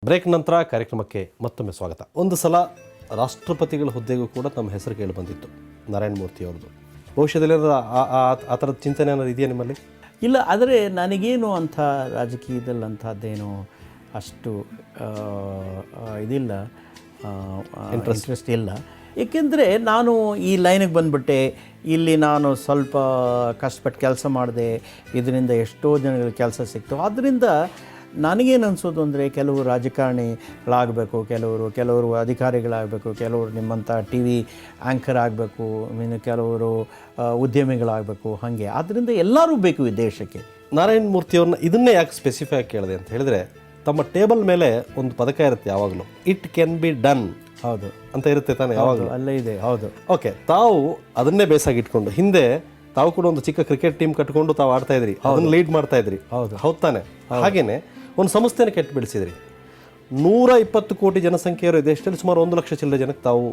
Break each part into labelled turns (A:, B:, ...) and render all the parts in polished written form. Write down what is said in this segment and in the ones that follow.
A: Break ನಂತರ ಕಾರ್ಯಕ್ರಮಕ್ಕೆ ಮತ್ತೊಮ್ಮೆ ಸ್ವಾಗತ. ಒಂದು ಸಲ ರಾಷ್ಟ್ರಪತಿಗಳ ಹುದ್ದೆಗೂ ಕೂಡ ತಮ್ಮ ಹೆಸರು ಕೇಳಿ ಬಂದಿತ್ತು, ನಾರಾಯಣ ಮೂರ್ತಿ ಅವ್ರದ್ದು. ಭವಿಷ್ಯದಲ್ಲಿ ಆ ಥರದ ಚಿಂತನೆ ಅನ್ನೋದು ಇದೆಯಾ ನಿಮ್ಮಲ್ಲಿ?
B: ಇಲ್ಲ, ಆದರೆ ನನಗೇನು ಅಂಥ ರಾಜಕೀಯದಲ್ಲಿ ಅಂಥದ್ದೇನು ಅಷ್ಟು ಇದಿಲ್ಲ, ಇಂಟ್ರೆಸ್ಟ್ ಇಲ್ಲ. ಏಕೆಂದರೆ ನಾನು ಈ ಲೈನಿಗೆ ಬಂದುಬಿಟ್ಟೆ, ಇಲ್ಲಿ ನಾನು ಸ್ವಲ್ಪ ಕಷ್ಟಪಟ್ಟು ಕೆಲಸ ಮಾಡಿದೆ, ಇದರಿಂದ ಎಷ್ಟೋ ಜನಗಳಿಗೆ ಕೆಲಸ ಸಿಕ್ತು. ಆದ್ದರಿಂದ ನನಗೇನು ಅನಿಸೋದು ಅಂದರೆ, ಕೆಲವು ರಾಜಕಾರಣಿಗಳಾಗಬೇಕು, ಕೆಲವರು ಅಧಿಕಾರಿಗಳಾಗಬೇಕು, ಕೆಲವರು ನಿಮ್ಮಂಥ ಟಿ ವಿ ಆ್ಯಂಕರ್ ಆಗಬೇಕು, ಇನ್ನು ಕೆಲವರು ಉದ್ಯಮಿಗಳಾಗಬೇಕು. ಹಾಗೆ ಆದ್ದರಿಂದ ಎಲ್ಲರೂ ಬೇಕು ಈ ದೇಶಕ್ಕೆ.
A: ನಾರಾಯಣ ಮೂರ್ತಿಯವ್ರನ್ನ ಇದನ್ನೇ ಯಾಕೆ ಸ್ಪೆಸಿಫೈ ಆಗಿ ಕೇಳಿದೆ ಅಂತ ಹೇಳಿದ್ರೆ, ತಮ್ಮ ಟೇಬಲ್ ಮೇಲೆ ಒಂದು ಪದಕ ಇರುತ್ತೆ ಯಾವಾಗಲೂ, ಇಟ್ ಕ್ಯಾನ್ ಬಿ ಡನ್.
B: ಹೌದು
A: ಅಂತ ಇರುತ್ತೆ ತಾನೇ ಯಾವಾಗಲೂ?
B: ಅಲ್ಲೇ ಇದೆ. ಹೌದು.
A: ಓಕೆ, ತಾವು ಅದನ್ನೇ ಬೇಸಾಗಿ ಇಟ್ಕೊಂಡು ಹಿಂದೆ ತಾವು ಕೂಡ ಒಂದು ಚಿಕ್ಕ ಕ್ರಿಕೆಟ್ ಟೀಮ್ ಕಟ್ಕೊಂಡು ತಾವು ಆಡ್ತಾ ಇದ್ರಿ, ಅದನ್ನು ಲೀಡ್ ಮಾಡ್ತಾ ಇದ್ರಿ. ಹೌದು ತಾನೆ? ಹಾಗೇನೆ ಒಂದು ಸಂಸ್ಥೆನ ಕೆಟ್ಟು ಬೆಳೆಸಿದ್ರಿ. 120 ಕೋಟಿ ಜನಸಂಖ್ಯೆಯವರು ದೇಶದಲ್ಲಿ ಸುಮಾರು 1 ಲಕ್ಷ ಚಿಲ್ಲರೆ ಜನಕ್ಕೆ ತಾವು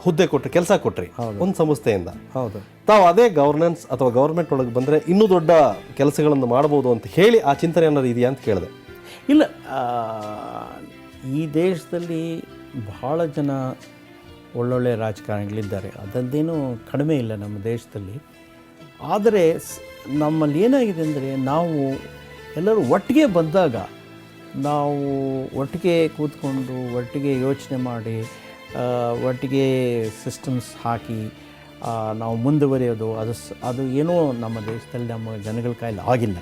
A: ಹುದ್ದೆ ಕೊಟ್ಟರೆ, ಕೆಲಸ ಕೊಟ್ರಿ ಒಂದು ಸಂಸ್ಥೆಯಿಂದ.
B: ಹೌದು.
A: ತಾವು ಅದೇ ಗವರ್ನೆನ್ಸ್ ಅಥವಾ ಗೌರ್ಮೆಂಟ್ ಒಳಗೆ ಬಂದರೆ ಇನ್ನೂ ದೊಡ್ಡ ಕೆಲಸಗಳನ್ನು ಮಾಡ್ಬೋದು ಅಂತ ಹೇಳಿ ಆ ಚಿಂತನೆ ಅನ್ನೋದು ಇದೆಯಾ ಅಂತ ಕೇಳಿದೆ.
B: ಇಲ್ಲ, ಈ ದೇಶದಲ್ಲಿ ಬಹಳ ಜನ ಒಳ್ಳೊಳ್ಳೆ ರಾಜಕಾರಣಿಗಳಿದ್ದಾರೆ, ಅದರದ್ದೇನೂ ಕಡಿಮೆ ಇಲ್ಲ ನಮ್ಮ ದೇಶದಲ್ಲಿ. ಆದರೆ ನಮ್ಮಲ್ಲಿ ಏನಾಗಿದೆ ಅಂದರೆ, ನಾವು ಎಲ್ಲರೂ ಒಟ್ಟಿಗೆ ಬಂದಾಗ, ನಾವು ಒಟ್ಟಿಗೆ ಕೂತ್ಕೊಂಡು ಒಟ್ಟಿಗೆ ಯೋಚನೆ ಮಾಡಿ ಒಟ್ಟಿಗೆ ಸಿಸ್ಟಮ್ಸ್ ಹಾಕಿ ನಾವು ಮುಂದುವರಿಯೋದು, ಅದು ಏನೋ ನಮ್ಮ ದೇಶದಲ್ಲಿ ನಮ್ಮ ಜನಗಳ ಕೈಲಿ ಆಗಿಲ್ಲ.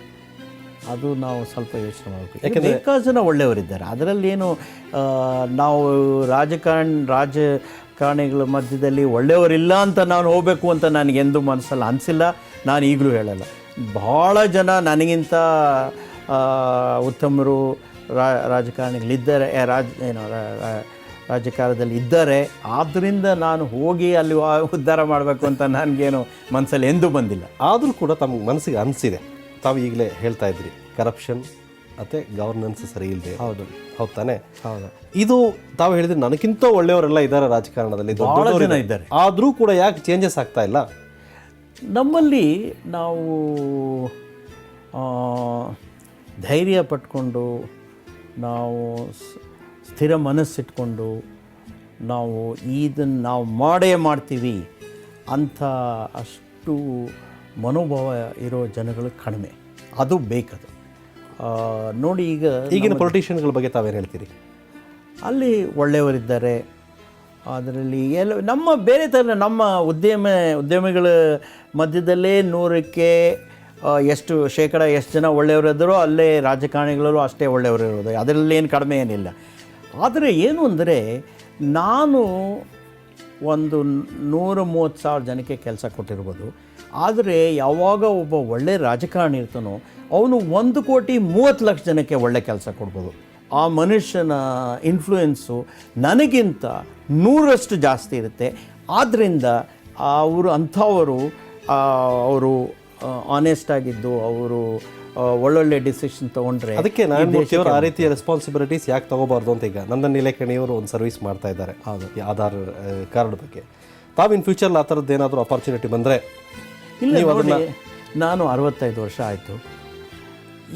B: ಅದು ನಾವು ಸ್ವಲ್ಪ ಯೋಚನೆ ಮಾಡಬೇಕು. ಯಾಕೆಂದರೆ ಬೇಕಾದ ಜನ ಒಳ್ಳೆಯವರಿದ್ದಾರೆ, ಅದರಲ್ಲೇನು ನಾವು ರಾಜಕಾರಣಿಗಳ ಮಧ್ಯದಲ್ಲಿ ಒಳ್ಳೆಯವರಿಲ್ಲ ಅಂತ ನಾನು ಹೋಗಬೇಕು ಅಂತ ನನಗೆಂದು ಮನಸ್ಸಲ್ಲಿ ಅನಿಸಿಲ್ಲ. ನಾನು ಈಗಲೂ ಹೇಳಲ್ಲ, ಭಾಳ ಜನ ನನಗಿಂತ ಉತ್ತಮರು ರಾಜಕಾರಣಿಗಳಿದ್ದಾರೆ, ರಾಜಕಾರಣದಲ್ಲಿ ಇದ್ದಾರೆ. ಆದ್ದರಿಂದ ನಾನು ಹೋಗಿ ಅಲ್ಲಿ ಉದ್ಧಾರ ಮಾಡಬೇಕು ಅಂತ ನನಗೇನು ಮನಸ್ಸಲ್ಲಿ ಎಂದೂ ಬಂದಿಲ್ಲ.
A: ಆದರೂ ಕೂಡ ತಮ್ಮ ಮನಸ್ಸಿಗೆ ಅನಿಸಿದೆ. ತಾವು ಈಗಲೇ ಹೇಳ್ತಾ ಇದ್ರಿ, ಕರಪ್ಷನ್ ಮತ್ತು ಗವರ್ನೆನ್ಸ್ ಸರಿ ಇಲ್ಲದೆ.
B: ಹೌದು
A: ತಾನೆ?
B: ಹೌದು.
A: ಇದು ತಾವು ಹೇಳಿದ್ರೆ ನನಗಿಂತ ಒಳ್ಳೆಯವರೆಲ್ಲ ಇದ್ದಾರೆ ರಾಜಕಾರಣದಲ್ಲಿ,
B: ಭಾಳ ಜನ ಇದ್ದಾರೆ.
A: ಆದರೂ ಕೂಡ ಯಾಕೆ ಚೇಂಜಸ್ ಆಗ್ತಾ ಇಲ್ಲ?
B: ನಮ್ಮಲ್ಲಿ ನಾವು ಧೈರ್ಯ ಪಟ್ಕೊಂಡು, ನಾವು ಸ್ಥಿರ ಮನಸ್ಸಿಟ್ಕೊಂಡು, ನಾವು ಇದನ್ನು ನಾವು ಮಾಡೇ ಮಾಡ್ತೀವಿ ಅಂಥ ಅಷ್ಟು ಮನೋಭಾವ ಇರೋ ಜನಗಳು ಕಡಿಮೆ. ಅದು ಬೇಕದು. ನೋಡಿ,
A: ಈಗಿನ ಪೊಲಿಟಿಷಿಯನ್ಗಳ ಬಗ್ಗೆ ತಾವೇನು ಹೇಳ್ತೀರಿ?
B: ಅಲ್ಲಿ ಒಳ್ಳೆಯವರಿದ್ದಾರೆ, ಅದರಲ್ಲಿ ನಮ್ಮ ಬೇರೆ ಥರ ನಮ್ಮ ಉದ್ಯಮಿಗಳ ಮಧ್ಯದಲ್ಲೇ 100ಕ್ಕೆ ಎಷ್ಟು ಜನ ಒಳ್ಳೆಯವರಿದ್ದಾರೋ ಅಲ್ಲೇ ರಾಜಕಾರಣಿಗಳಲ್ಲೂ ಅಷ್ಟೇ ಒಳ್ಳೆಯವರು ಇರೋದು, ಅದರಲ್ಲೇನು ಕಡಿಮೆ ಏನಿಲ್ಲ. ಆದರೆ ಏನು ಅಂದರೆ, ನಾನು ಒಂದು 130,000 ಜನಕ್ಕೆ ಕೆಲಸ ಕೊಟ್ಟಿರ್ಬೋದು, ಆದರೆ ಯಾವಾಗ ಒಬ್ಬ ಒಳ್ಳೆ ರಾಜಕಾರಣಿ ಇರ್ತಾನೋ ಅವನು 1,30,00,000 ಜನಕ್ಕೆ ಒಳ್ಳೆ ಕೆಲಸ ಕೊಡ್ಬೋದು. ಆ ಮನುಷ್ಯನ ಇನ್ಫ್ಲೂಯೆನ್ಸು ನನಗಿಂತ 100ರಷ್ಟು ಜಾಸ್ತಿ ಇರುತ್ತೆ. ಆದ್ದರಿಂದ ಅಂಥವರು ಆನೆಸ್ಟ್ ಆಗಿದ್ದು, ಅವರು ಒಳ್ಳೊಳ್ಳೆ ಡಿಸಿಷನ್ ತೊಗೊಂಡ್ರೆ,
A: ಅದಕ್ಕೆ ನಾರಾಯಣ ಮೂರ್ತಿಯವರು ಆ ರೀತಿಯ ರೆಸ್ಪಾನ್ಸಿಬಿಲಿಟೀಸ್ ಯಾಕೆ ತೊಗೋಬಾರ್ದು ಅಂತ. ಈಗ ನಂದನ್ ನೀಲೇಕಣಿಯವರು ಒಂದು ಸರ್ವಿಸ್ ಮಾಡ್ತಾ ಇದ್ದಾರೆ, ಹೌದು, ಈ ಆಧಾರ್ ಕಾರ್ಡ್ ಬಗ್ಗೆ. ತಾವು ಇನ್ ಫ್ಯೂಚರ್ಲಿ ಆ ಥರದ್ದು ಏನಾದರೂ ಅಪಾರ್ಚುನಿಟಿ ಬಂದರೆ?
B: ಇಲ್ಲ, ನಾನು 65 ವರ್ಷ ಆಯಿತು.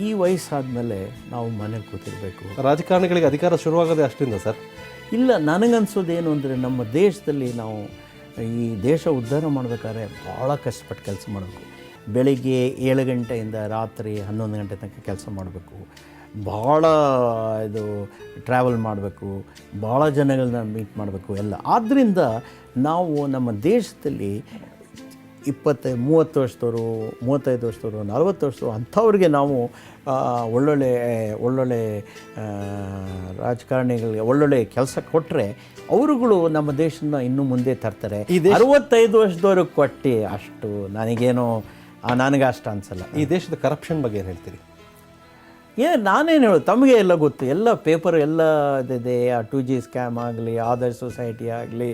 B: ಈ ವಯಸ್ಸಾದಮೇಲೆ ನಾವು ಮನೇಲಿ ಕೂತಿರಬೇಕು.
A: ರಾಜಕಾರಣಿಗಳಿಗೆ ಅಧಿಕಾರ ಶುರುವಾಗೋದೇ ಅಷ್ಟರಿಂದ ಸರ್?
B: ಇಲ್ಲ, ನನಗನ್ಸೋದೇನು ಅಂದರೆ, ನಮ್ಮ ದೇಶದಲ್ಲಿ ನಾವು ಈ ದೇಶ ಉದ್ಧಾರ ಮಾಡಬೇಕಾದ್ರೆ ಭಾಳ ಕಷ್ಟಪಟ್ಟು ಕೆಲಸ ಮಾಡಬೇಕು. ಬೆಳಿಗ್ಗೆ 7 ಗಂಟೆಯಿಂದ ರಾತ್ರಿ 11 ಗಂಟೆ ತನಕ ಕೆಲಸ ಮಾಡಬೇಕು, ಭಾಳ ಟ್ರಾವೆಲ್ ಮಾಡಬೇಕು, ಭಾಳ ಜನಗಳನ್ನ ಮೀಟ್ ಮಾಡಬೇಕು ಎಲ್ಲ. ಆದ್ದರಿಂದ ನಾವು ನಮ್ಮ ದೇಶದಲ್ಲಿ 20-30 ವರ್ಷದವರು, 35 ವರ್ಷದವರು, 40 ವರ್ಷದವರು ಅಂಥವ್ರಿಗೆ ನಾವು ಒಳ್ಳೊಳ್ಳೆ ರಾಜಕಾರಣಿಗಳಿಗೆ ಒಳ್ಳೊಳ್ಳೆ ಕೆಲಸ ಕೊಟ್ಟರೆ ಅವರುಗಳು ನಮ್ಮ ದೇಶನ ಇನ್ನೂ ಮುಂದೆ ತರ್ತಾರೆ. 65 ವರ್ಷದವ್ರಿಗೆ ಕೊಟ್ಟು ಅಷ್ಟು ನನಗೆ ಅಷ್ಟು ಅನಿಸಲ್ಲ.
A: ಈ ದೇಶದ ಕರಪ್ಷನ್ ಬಗ್ಗೆ ಏನು ಹೇಳ್ತೀರಿ?
B: ನಾನೇನು ಹೇಳೋದು, ತಮಗೆ ಎಲ್ಲ ಗೊತ್ತು, ಎಲ್ಲ ಪೇಪರ್ ಎಲ್ಲ ಇದೆ. ಆ 2G ಸ್ಕ್ಯಾಮ್ ಆಗಲಿ, ಆದರ್ಶ ಸೊಸೈಟಿ ಆಗಲಿ,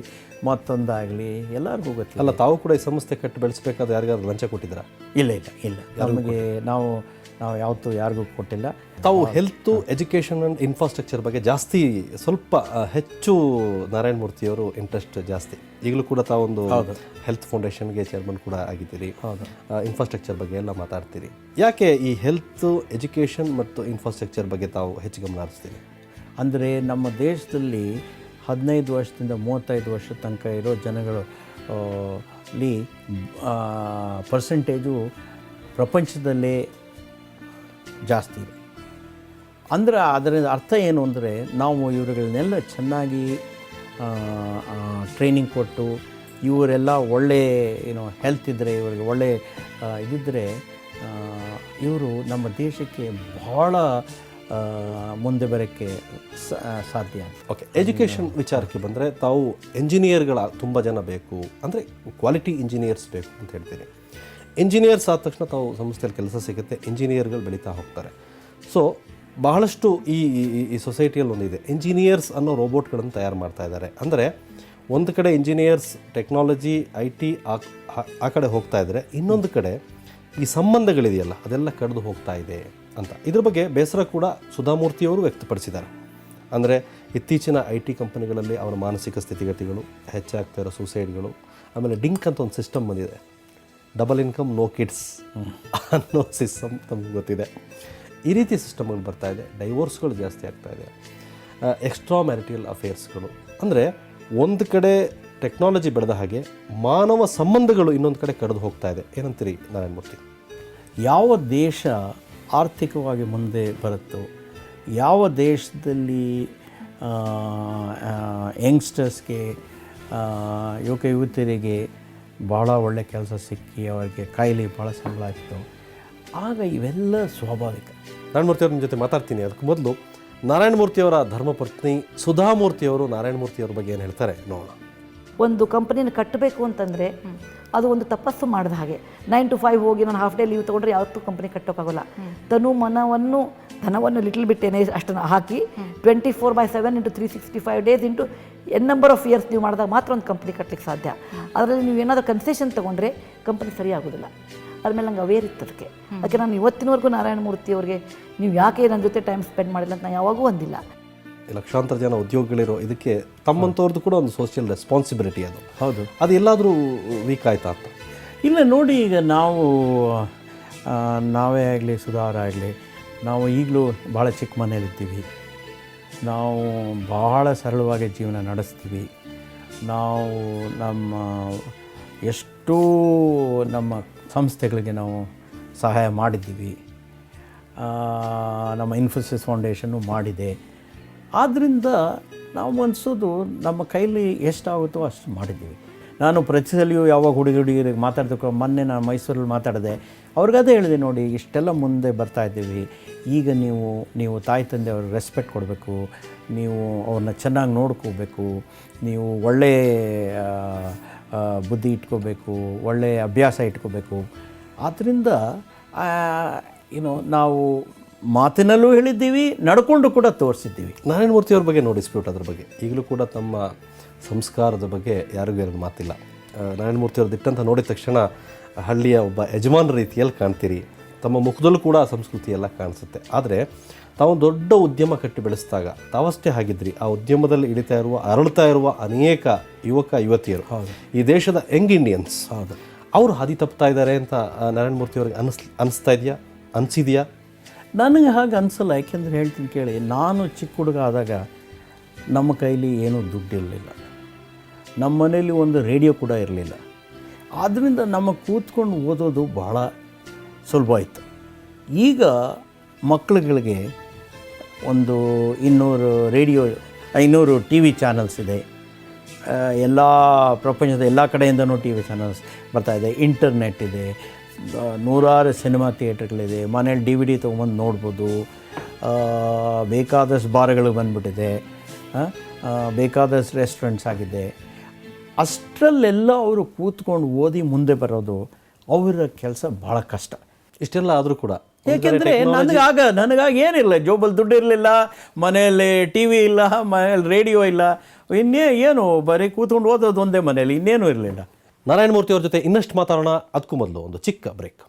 B: ಮತ್ತೊಂದಾಗಲಿ, ಎಲ್ಲರಿಗೂ ಗೊತ್ತಿಲ್ಲ.
A: ಅಲ್ಲ, ತಾವು ಕೂಡ ಈ ಸಂಸ್ಥೆ ಕಟ್ಟಿ ಬೆಳೆಸಬೇಕಾದ್ರೆ ಯಾರಿಗಾದ್ರು ಲಂಚ ಕೊಟ್ಟಿದ್ದೀರಾ?
B: ಇಲ್ಲ, ನಮಗೆ ನಾವು ಯಾವತ್ತೂ ಯಾರಿಗೂ ಕೊಟ್ಟಿಲ್ಲ.
A: ತಾವು ಹೆಲ್ತು, ಎಜುಕೇಷನ್ ಆ್ಯಂಡ್ ಇನ್ಫ್ರಾಸ್ಟ್ರಕ್ಚರ್ ಬಗ್ಗೆ ಜಾಸ್ತಿ ಸ್ವಲ್ಪ ಹೆಚ್ಚು ನಾರಾಯಣ ಮೂರ್ತಿಯವರು ಇಂಟ್ರೆಸ್ಟ್ ಜಾಸ್ತಿ. ಈಗಲೂ ಕೂಡ ತಾವೊಂದು ಹೆಲ್ತ್ ಫೌಂಡೇಶನ್ಗೆ ಚೇರ್ಮನ್ ಕೂಡ ಆಗಿದ್ದೀರಿ. ಇನ್ಫ್ರಾಸ್ಟ್ರಕ್ಚರ್ ಬಗ್ಗೆ ಎಲ್ಲ ಮಾತಾಡ್ತೀರಿ. ಯಾಕೆ ಈ ಹೆಲ್ತ್, ಎಜುಕೇಷನ್ ಮತ್ತು ಇನ್ಫ್ರಾಸ್ಟ್ರಕ್ಚರ್ ಬಗ್ಗೆ ತಾವು ಹೆಚ್ಚು ಗಮನ ಹರಿಸ್ತೀರಿ?
B: ಅಂದರೆ ನಮ್ಮ ದೇಶದಲ್ಲಿ 15 ವರ್ಷದಿಂದ 35 ವರ್ಷ ತನಕ ಇರೋ ಜನಗಳು ಲಿ ಪರ್ಸೆಂಟೇಜು ಪ್ರಪಂಚದಲ್ಲೇ ಜಾಸ್ತಿ ಇದೆ. ಅಂದರೆ ಅದರ ಅರ್ಥ ಏನು ಅಂದರೆ ನಾವು ಇವರುಗಳನ್ನೆಲ್ಲ ಚೆನ್ನಾಗಿ ಟ್ರೈನಿಂಗ್ ಕೊಟ್ಟು ಇವರೆಲ್ಲ ಒಳ್ಳೆ ಹೆಲ್ತ್ ಇದ್ದರೆ, ಇವರಿಗೆ ಒಳ್ಳೆ ಇದಿದ್ದರೆ ಇವರು ನಮ್ಮ ದೇಶಕ್ಕೆ ಭಾಳ ಮುಂದೆ ಬರೋಕ್ಕೆ ಸಾಧ್ಯ.
A: ಓಕೆ, ಎಜುಕೇಷನ್ ವಿಚಾರಕ್ಕೆ ಬಂದರೆ ತಾವು ಎಂಜಿನಿಯರ್ಗಳ ತುಂಬ ಜನ ಬೇಕು, ಅಂದರೆ ಕ್ವಾಲಿಟಿ ಇಂಜಿನಿಯರ್ಸ್ ಬೇಕು ಅಂತ ಹೇಳ್ತೀನಿ. ಇಂಜಿನಿಯರ್ಸ್ ಆದ ತಕ್ಷಣ ತಾವು ಸಂಸ್ಥೆಯಲ್ಲಿ ಕೆಲಸ ಸಿಗುತ್ತೆ, ಇಂಜಿನಿಯರ್ಗಳು ಬೆಳೀತಾ ಹೋಗ್ತಾರೆ. ಸೊ ಬಹಳಷ್ಟು ಈ ಸೊಸೈಟಿಯಲ್ಲಿ ಒಂದಿದೆ, ಇಂಜಿನಿಯರ್ಸ್ ಅನ್ನೋ ರೋಬೋಟ್ಗಳನ್ನು ತಯಾರು ಮಾಡ್ತಾ ಇದ್ದಾರೆ. ಅಂದರೆ ಒಂದು ಕಡೆ ಇಂಜಿನಿಯರ್ಸ್ ಟೆಕ್ನಾಲಜಿ IT ಆ ಕಡೆ ಹೋಗ್ತಾ ಇದ್ದರೆ, ಇನ್ನೊಂದು ಕಡೆ ಈ ಸಂಬಂಧಗಳಿದೆಯಲ್ಲ ಅದೆಲ್ಲ ಕಡಿದು ಹೋಗ್ತಾ ಇದೆ ಅಂತ. ಇದ್ರ ಬಗ್ಗೆ ಬೇಸರ ಕೂಡ ಸುಧಾಮೂರ್ತಿಯವರು ವ್ಯಕ್ತಪಡಿಸಿದ್ದಾರೆ. ಅಂದರೆ ಇತ್ತೀಚಿನ IT ಕಂಪನಿಗಳಲ್ಲಿ ಅವರ ಮಾನಸಿಕ ಸ್ಥಿತಿಗತಿಗಳು, ಹೆಚ್ಚಾಗ್ತಾ ಇರೋ ಸೂಸೈಡ್ಗಳು, ಆಮೇಲೆ ಡಿಂಕ್ ಅಂತ ಒಂದು ಸಿಸ್ಟಮ್ ಬಂದಿದೆ, ಡಬಲ್ ಇನ್ಕಮ್ ನೋ ಕಿಡ್ಸ್ ಅನ್ನೋ ಸಿಸ್ಟಮ್ ತಮಗೆ ಗೊತ್ತಿದೆ. ಈ ರೀತಿ ಸಿಸ್ಟಮ್ಗಳು ಬರ್ತಾ ಇದೆ, ಡೈವೋರ್ಸ್ಗಳು ಜಾಸ್ತಿ ಆಗ್ತಾ ಇದೆ, ಎಕ್ಸ್ಟ್ರಾ ಮ್ಯಾರಿಟಲ್ ಅಫೇರ್ಸ್ಗಳು. ಅಂದರೆ ಒಂದು ಕಡೆ ಟೆಕ್ನಾಲಜಿ ಬೆಳೆದ ಹಾಗೆ ಮಾನವ ಸಂಬಂಧಗಳು ಇನ್ನೊಂದು ಕಡೆ ಕಡಿದು ಹೋಗ್ತಾ ಇದೆ. ಏನಂತೀರಿ ನಾರಾಯಣಮೂರ್ತಿ?
B: ಯಾವ ದೇಶ ಆರ್ಥಿಕವಾಗಿ ಮುಂದೆ ಬರುತ್ತೋ, ಯಾವ ದೇಶದಲ್ಲಿ ಯಂಗ್ಸ್ಟರ್ಸ್ಗೆ ಯುವತಿಯರಿಗೆ ಭಾಳ ಒಳ್ಳೆ ಕೆಲಸ ಸಿಕ್ಕಿ ಅವರಿಗೆ ಕಾಯಿಲೆ ಭಾಳ ಸಂಬಳ ಆಗ್ತವೆ, ಆಗ ಇವೆಲ್ಲ ಸ್ವಾಭಾವಿಕ.
A: ನಾರಾಯಣಮೂರ್ತಿಯವ್ರ ನಿಮ್ಮ ಜೊತೆ ಮಾತಾಡ್ತೀನಿ. ಅದಕ್ಕೆ ಮೊದಲು ನಾರಾಯಣಮೂರ್ತಿಯವರ ಧರ್ಮಪತ್ನಿ ಸುಧಾಮೂರ್ತಿಯವರು ನಾರಾಯಣಮೂರ್ತಿಯವ್ರ ಬಗ್ಗೆ ಏನು ಹೇಳ್ತಾರೆ ನೋಡೋಣ.
C: ಒಂದು ಕಂಪನಿನ ಕಟ್ಟಬೇಕು ಅಂತಂದರೆ ಅದು ಒಂದು ತಪಸ್ಸು ಮಾಡಿದ ಹಾಗೆ. 9 to 5 ಹೋಗಿ ನಾನು ಹಾಫ್ ಡೇ ಲೀವ್ ತೊಗೊಂಡ್ರೆ ಯಾವತ್ತೂ ಕಂಪನಿ ಕಟ್ಟೋಕ್ಕಾಗೋಲ್ಲ. ಧನವನ್ನು ಲಿಟಲ್ ಬಿಟ್ಟೇನೆ ಅಷ್ಟನ್ನು ಹಾಕಿ 24/7 into 365 days into N number of years ನೀವು ಮಾಡಿದಾಗ ಮಾತ್ರ ಒಂದು ಕಂಪ್ನಿ ಕಟ್ಟಲಿಕ್ಕೆ ಸಾಧ್ಯ. ಅದರಲ್ಲಿ ನೀವು ಏನಾದರೂ ಕನ್ಸೆಷನ್ ತೊಗೊಂಡ್ರೆ ಕಂಪನಿ ಸರಿಯಾಗೋದಿಲ್ಲ. ಅದ್ಮೇಲೆ ನಂಗೆ ಅವೇರ್ ಇತ್ತು. ಅದಕ್ಕೆ ನಾನು ಇವತ್ತಿನವರೆಗೂ ನಾರಾಯಣಮೂರ್ತಿಯವ್ರಿಗೆ ನೀವು ಯಾಕೆ ನನ್ನ ಜೊತೆ ಟೈಮ್ ಸ್ಪೆಂಡ್ ಮಾಡಿಲ್ಲ ಅಂತ ನಾನು ಯಾವಾಗೂ ಅಂದಿಲ್ಲ.
A: ಲಕ್ಷಾಂತರ ಜನ ಉದ್ಯೋಗಗಳಿರೋ ಇದಕ್ಕೆ ತಮ್ಮಂಥವ್ರದ್ದು ಕೂಡ ಒಂದು ಸೋಷಿಯಲ್ ರೆಸ್ಪಾನ್ಸಿಬಿಲಿಟಿ ಅದು.
B: ಹೌದು.
A: ಅದು ಎಲ್ಲಾದರೂ ವೀಕ್ ಆಯ್ತಾ ಅಂತ?
B: ಇಲ್ಲ ನೋಡಿ, ಈಗ ನಾವೇ ಆಗಲಿ ಸುಧಾರ ಆಗಲಿ, ನಾವು ಈಗಲೂ ಭಾಳ ಚಿಕ್ಕ ಮನೇಲಿರ್ತೀವಿ, ನಾವು ಬಹಳ ಸರಳವಾಗಿ ಜೀವನ ನಡೆಸ್ತೀವಿ. ನಾವು ಎಷ್ಟೋ ನಮ್ಮ ಸಂಸ್ಥೆಗಳಿಗೆ ನಾವು ಸಹಾಯ ಮಾಡಿದ್ದೀವಿ. ನಮ್ಮ ಇನ್ಫೋಸಿಸ್ ಫೌಂಡೇಶನ್ನು ಮಾಡಿದೆ. ಆದ್ದರಿಂದ ನಾವು ಅನಿಸೋದು ನಮ್ಮ ಕೈಲಿ ಎಷ್ಟಾಗುತ್ತೋ ಅಷ್ಟು ಮಾಡಿದ್ದೀವಿ. ನಾನು ಪ್ರತಿ ಸಲಿಯೂ ಯಾವಾಗ ಹುಡುಗರಿಗೆ ಮಾತಾಡ್ಬೇಕು, ಮೊನ್ನೆ ನಾನು ಮೈಸೂರಲ್ಲಿ ಮಾತಾಡಿದೆ, ಅವ್ರಿಗದೇ ಹೇಳಿದೆ, ನೋಡಿ ಇಷ್ಟೆಲ್ಲ ಮುಂದೆ ಬರ್ತಾಯಿದ್ದೀವಿ, ಈಗ ನೀವು ತಾಯಿ ತಂದೆ ಅವ್ರಿಗೆ ರೆಸ್ಪೆಕ್ಟ್ ಕೊಡಬೇಕು, ನೀವು ಅವ್ರನ್ನ ಚೆನ್ನಾಗಿ ನೋಡ್ಕೋಬೇಕು, ನೀವು ಒಳ್ಳೆಯ ಬುದ್ಧಿ ಇಟ್ಕೋಬೇಕು, ಒಳ್ಳೆಯ ಅಭ್ಯಾಸ ಇಟ್ಕೋಬೇಕು. ಆದ್ದರಿಂದ ನಾವು ಮಾತಿನಲ್ಲೂ ಹೇಳಿದ್ದೀವಿ, ನಡ್ಕೊಂಡು ಕೂಡ ತೋರಿಸಿದ್ದೀವಿ.
A: ನಾರಾಯಣಮೂರ್ತಿಯವ್ರ ಬಗ್ಗೆ ನೋಡಿ ಡಿಸ್ಪ್ಯೂಟ್, ಅದ್ರ ಬಗ್ಗೆ ಈಗಲೂ ಕೂಡ ತಮ್ಮ ಸಂಸ್ಕಾರದ ಬಗ್ಗೆ ಯಾರಿಗೂ ಎರಡು ಮಾತಿಲ್ಲ. ನಾರಾಯಣಮೂರ್ತಿಯವ್ರದ್ದು ಇಟ್ಟಂತ ನೋಡಿದ ತಕ್ಷಣ ಹಳ್ಳಿಯ ಒಬ್ಬ ಯಜಮಾನ ರೀತಿಯಲ್ಲಿ ಕಾಣ್ತೀರಿ, ತಮ್ಮ ಮುಖದಲ್ಲೂ ಕೂಡ ಸಂಸ್ಕೃತಿ ಎಲ್ಲ ಕಾಣಿಸುತ್ತೆ. ಆದರೆ ತಾವು ದೊಡ್ಡ ಉದ್ಯಮ ಕಟ್ಟಿ ಬೆಳೆಸಿದಾಗ ತಾವಷ್ಟೇ ಆಗಿದ್ರಿ, ಆ ಉದ್ಯಮದಲ್ಲಿ ಅರಳ್ತಾ ಇರುವ ಅನೇಕ ಯುವಕ ಯುವತಿಯರು, ಈ ದೇಶದ ಯಂಗ್ ಇಂಡಿಯನ್ಸ್, ಅವರು ಹಾದಿ ತಪ್ತಾ ಇದ್ದಾರೆ ಅಂತ ನಾರಾಯಣಮೂರ್ತಿಯವ್ರಿಗೆ ಅನಿಸ್ತಾ ಇದೆಯಾ, ಅನಿಸಿದೆಯಾ?
B: ನನಗೆ ಹಾಗೆ ಅನಿಸಲ್ಲ. ಯಾಕೆಂದರೆ ಹೇಳ್ತೀನಿ ಕೇಳಿ, ನಾನು ಚಿಕ್ಕ ಹುಡುಗ ಆದಾಗ ನಮ್ಮ ಕೈಲಿ ಏನೂ ದುಡ್ಡಿರಲಿಲ್ಲ, ನಮ್ಮ ಮನೇಲಿ ಒಂದು ರೇಡಿಯೋ ಕೂಡ ಇರಲಿಲ್ಲ. ಆದ್ದರಿಂದ ನಮ್ಮ ಕೂತ್ಕೊಂಡು ಓದೋದು ಭಾಳ ಸುಲಭ ಆಯಿತು. ಈಗ ಮಕ್ಕಳುಗಳಿಗೆ ಒಂದು 200 TV ಚಾನಲ್ಸ್ ಇದೆ, ಎಲ್ಲ ಪ್ರಪಂಚದ ಎಲ್ಲ ಕಡೆಯಿಂದನೂ TV ಚಾನಲ್ಸ್ ಬರ್ತಾಯಿದೆ, ಇಂಟರ್ನೆಟ್ ಇದೆ, 100 ಸಿನಿಮಾ ಥಿಯೇಟರ್ಗಳಿದೆ, ಮನೇಲಿ DVD ತೊಗೊಂಬಂದು ನೋಡ್ಬೋದು, ಬೇಕಾದಷ್ಟು ಬಾರ್ಗಳು ಬಂದುಬಿಟ್ಟಿದೆ, ಬೇಕಾದಷ್ಟು ರೆಸ್ಟೋರೆಂಟ್ಸ್ ಆಗಿದೆ. ಅಷ್ಟರಲ್ಲೆಲ್ಲ ಅವರು ಕೂತ್ಕೊಂಡು ಓದಿ ಮುಂದೆ ಬರೋದು ಅವರ ಕೆಲಸ ಭಾಳ ಕಷ್ಟ.
A: ಇಷ್ಟೆಲ್ಲ ಆದರೂ ಕೂಡ
B: ಏಕೆಂದರೆ ನನಗಾಗ ಏನಿಲ್ಲ, ಜೋಬಲ್ಲಿ ದುಡ್ಡು ಇರಲಿಲ್ಲ, ಮನೆಯಲ್ಲಿ TV ಇಲ್ಲ, ಮನೇಲಿ ರೇಡಿಯೋ ಇಲ್ಲ, ಏನು ಬರೀ ಕೂತ್ಕೊಂಡು ಓದೋದು ಒಂದೇ ಮನೆಯಲ್ಲಿ, ಇನ್ನೇನೂ ಇರಲಿಲ್ಲ.
A: ನಾರಾಯಣಮೂರ್ತಿಯವ್ರ ಜೊತೆ ಇನ್ನಷ್ಟು ಮಾತಾಡೋಣ. ಅದಕ್ಕೂ ಮೊದಲು ಒಂದು ಚಿಕ್ಕ ಬ್ರೇಕ್.